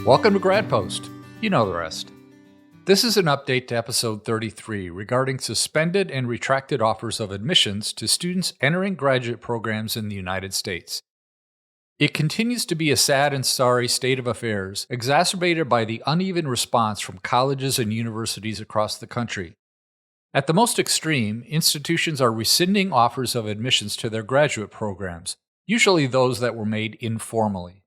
Welcome to Grad-post. You know the rest. This is an update to episode 33 regarding suspended and retracted offers of admissions to students entering graduate programs in the United States. It continues to be a sad and sorry state of affairs, exacerbated by the uneven response from colleges and universities across the country. At the most extreme, institutions are rescinding offers of admissions to their graduate programs, usually those that were made informally.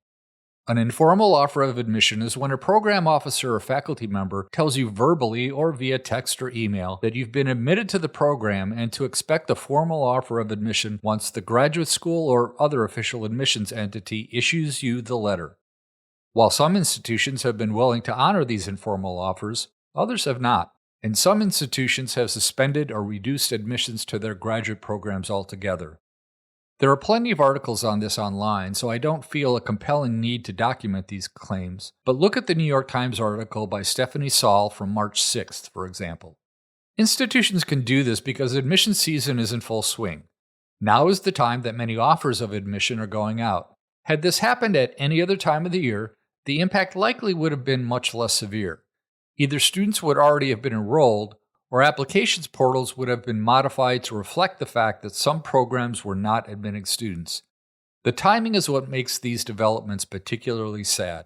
An informal offer of admission is when a program officer or faculty member tells you verbally or via text or email that you've been admitted to the program and to expect a formal offer of admission once the graduate school or other official admissions entity issues you the letter. While some institutions have been willing to honor these informal offers, others have not, and some institutions have suspended or reduced admissions to their graduate programs altogether. There are plenty of articles on this online, so I don't feel a compelling need to document these claims, but look at the New York Times article by Stephanie Saul from March 6th, for example. Institutions can do this because admission season is in full swing. Now is the time that many offers of admission are going out. Had this happened at any other time of the year, the impact likely would have been much less severe. Either students would already have been enrolled, or applications portals would have been modified to reflect the fact that some programs were not admitting students. The timing is what makes these developments particularly sad.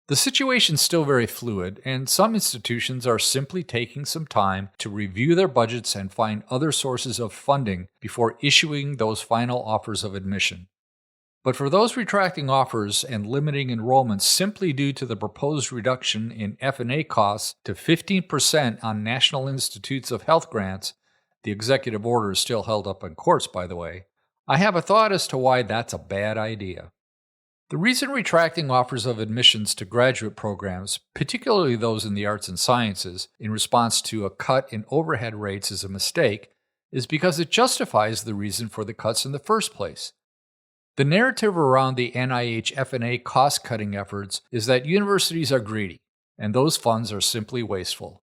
The situation is still very fluid, and some institutions are simply taking some time to review their budgets and find other sources of funding before issuing those final offers of admission. But for those retracting offers and limiting enrollments simply due to the proposed reduction in F&A costs to 15% on National Institutes of Health grants, the executive order is still held up in courts, by the way, I have a thought as to why that's a bad idea. The reason retracting offers of admissions to graduate programs, particularly those in the arts and sciences, in response to a cut in overhead rates is a mistake, is because it justifies the reason for the cuts in the first place. The narrative around the NIH F&A cost-cutting efforts is that universities are greedy, and those funds are simply wasteful.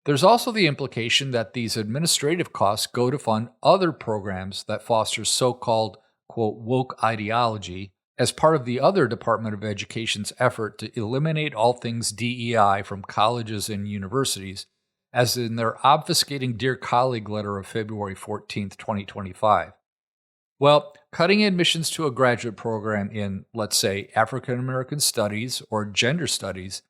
There's also the implication that these administrative costs go to fund other programs that foster so-called, quote, woke ideology as part of the other Department of Education's effort to eliminate all things DEI from colleges and universities, as in their obfuscating Dear Colleague letter of February 14, 2025. Well, cutting admissions to a graduate program in, let's say, African American Studies or Gender Studies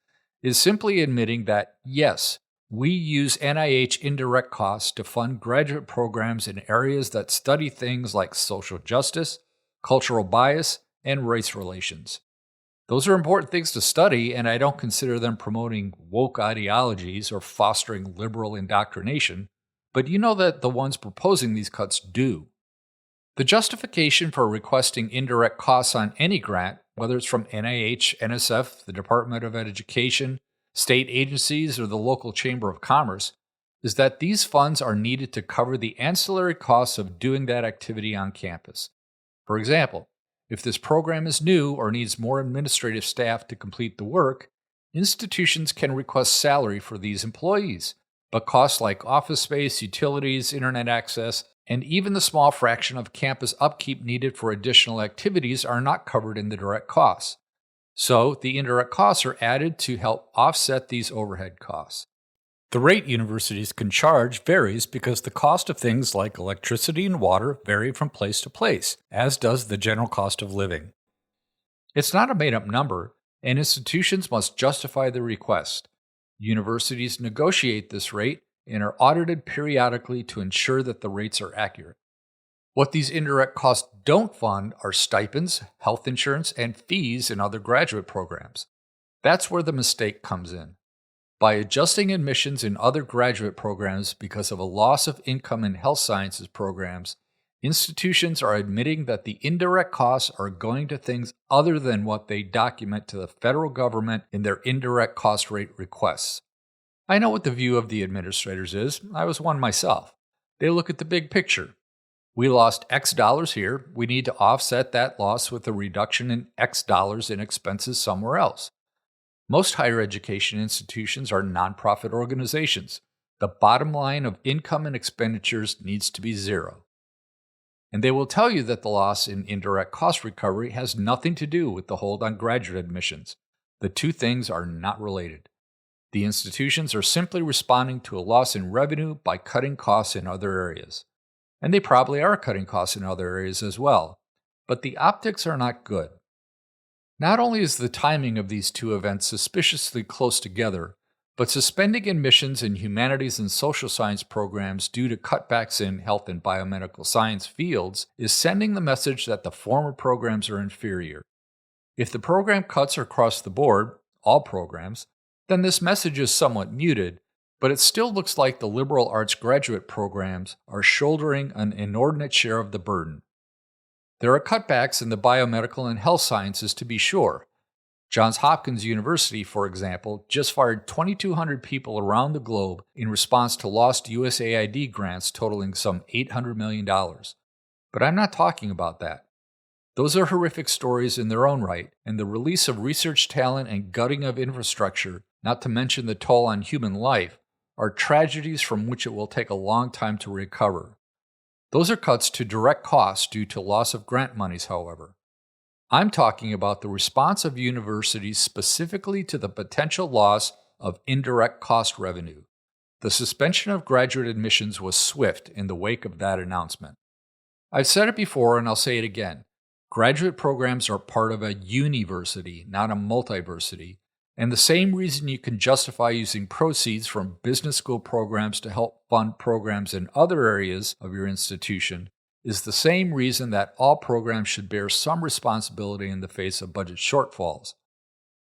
is simply admitting that, yes, we use NIH indirect costs to fund graduate programs in areas that study things like social justice, cultural bias, and race relations. Those are important things to study, and I don't consider them promoting woke ideologies or fostering liberal indoctrination, but you know that the ones proposing these cuts do. The justification for requesting indirect costs on any grant, whether it's from NIH, NSF, the Department of Education, state agencies, or the local Chamber of Commerce, is that these funds are needed to cover the ancillary costs of doing that activity on campus. For example, if this program is new or needs more administrative staff to complete the work, institutions can request salary for these employees, but costs like office space, utilities, internet access, and even the small fraction of campus upkeep needed for additional activities are not covered in the direct costs. So, the indirect costs are added to help offset these overhead costs. The rate universities can charge varies because the cost of things like electricity and water vary from place to place, as does the general cost of living. It's not a made-up number, and institutions must justify the request. Universities negotiate this rate and are audited periodically to ensure that the rates are accurate. What these indirect costs don't fund are stipends, health insurance, and fees in other graduate programs. That's where the mistake comes in. By adjusting admissions in other graduate programs because of a loss of income in health sciences programs, institutions are admitting that the indirect costs are going to things other than what they document to the federal government in their indirect cost rate requests. I know what the view of the administrators is. I was one myself. They look at the big picture. We lost X dollars here. We need to offset that loss with a reduction in X dollars in expenses somewhere else. Most higher education institutions are nonprofit organizations. The bottom line of income and expenditures needs to be zero. And they will tell you that the loss in indirect cost recovery has nothing to do with the hold on graduate admissions. The two things are not related. The institutions are simply responding to a loss in revenue by cutting costs in other areas. And they probably are cutting costs in other areas as well, but the optics are not good. Not only is the timing of these two events suspiciously close together, but suspending admissions in humanities and social science programs due to cutbacks in health and biomedical science fields is sending the message that the former programs are inferior. If the program cuts are across the board, all programs, then this message is somewhat muted, but it still looks like the liberal arts graduate programs are shouldering an inordinate share of the burden. There are cutbacks in the biomedical and health sciences to be sure. Johns Hopkins University, for example, just fired 2,200 people around the globe in response to lost USAID grants totaling some $800 million. But I'm not talking about that. Those are horrific stories in their own right, and the release of research talent and gutting of infrastructure, not to mention the toll on human life, are tragedies from which it will take a long time to recover. Those are cuts to direct costs due to loss of grant monies, however. I'm talking about the response of universities specifically to the potential loss of indirect cost revenue. The suspension of graduate admissions was swift in the wake of that announcement. I've said it before and I'll say it again. Graduate programs are part of a university, not a multiversity, and the same reason you can justify using proceeds from business school programs to help fund programs in other areas of your institution is the same reason that all programs should bear some responsibility in the face of budget shortfalls.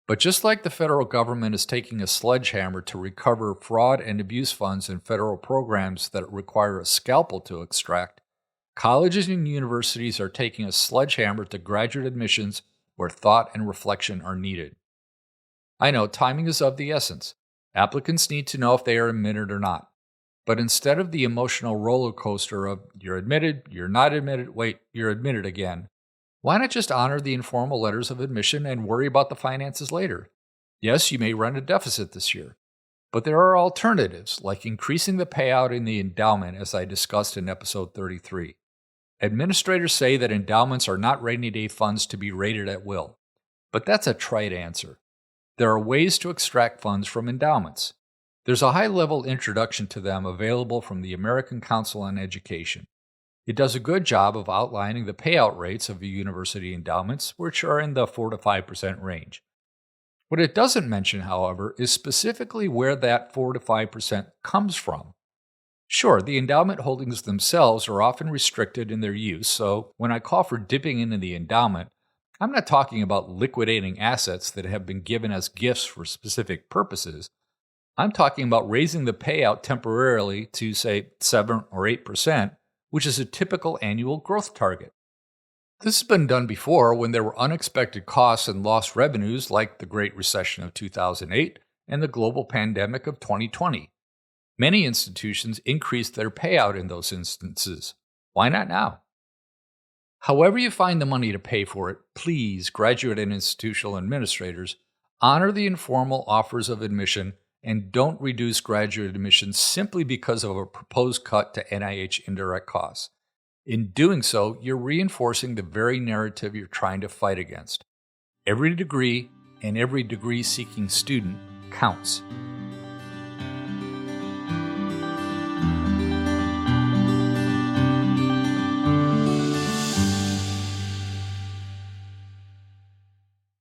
But just like the federal government is taking a sledgehammer to recover fraud and abuse funds in federal programs that require a scalpel to extract, colleges and universities are taking a sledgehammer to graduate admissions where thought and reflection are needed. I know timing is of the essence. Applicants need to know if they are admitted or not. But instead of the emotional roller coaster of you're admitted, you're not admitted, wait, you're admitted again, why not just honor the informal letters of admission and worry about the finances later? Yes, you may run a deficit this year, but there are alternatives like increasing the payout in the endowment as I discussed in episode 33. Administrators say that endowments are not rainy day funds to be rated at will, but that's a trite answer. There are ways to extract funds from endowments. There's a high-level introduction to them available from the American Council on Education. It does a good job of outlining the payout rates of the university endowments, which are in the 4 to 5% range. What it doesn't mention, however, is specifically where that 4 to 5% comes from. Sure, the endowment holdings themselves are often restricted in their use, so when I call for dipping into the endowment, I'm not talking about liquidating assets that have been given as gifts for specific purposes. I'm talking about raising the payout temporarily to, say, 7 or 8%, which is a typical annual growth target. This has been done before when there were unexpected costs and lost revenues like the Great Recession of 2008 and the global pandemic of 2020. Many institutions increased their payout in those instances. Why not now? However you find the money to pay for it, please, graduate and institutional administrators, honor the informal offers of admission and don't reduce graduate admissions simply because of a proposed cut to NIH indirect costs. In doing so, you're reinforcing the very narrative you're trying to fight against. Every degree and every degree-seeking student counts.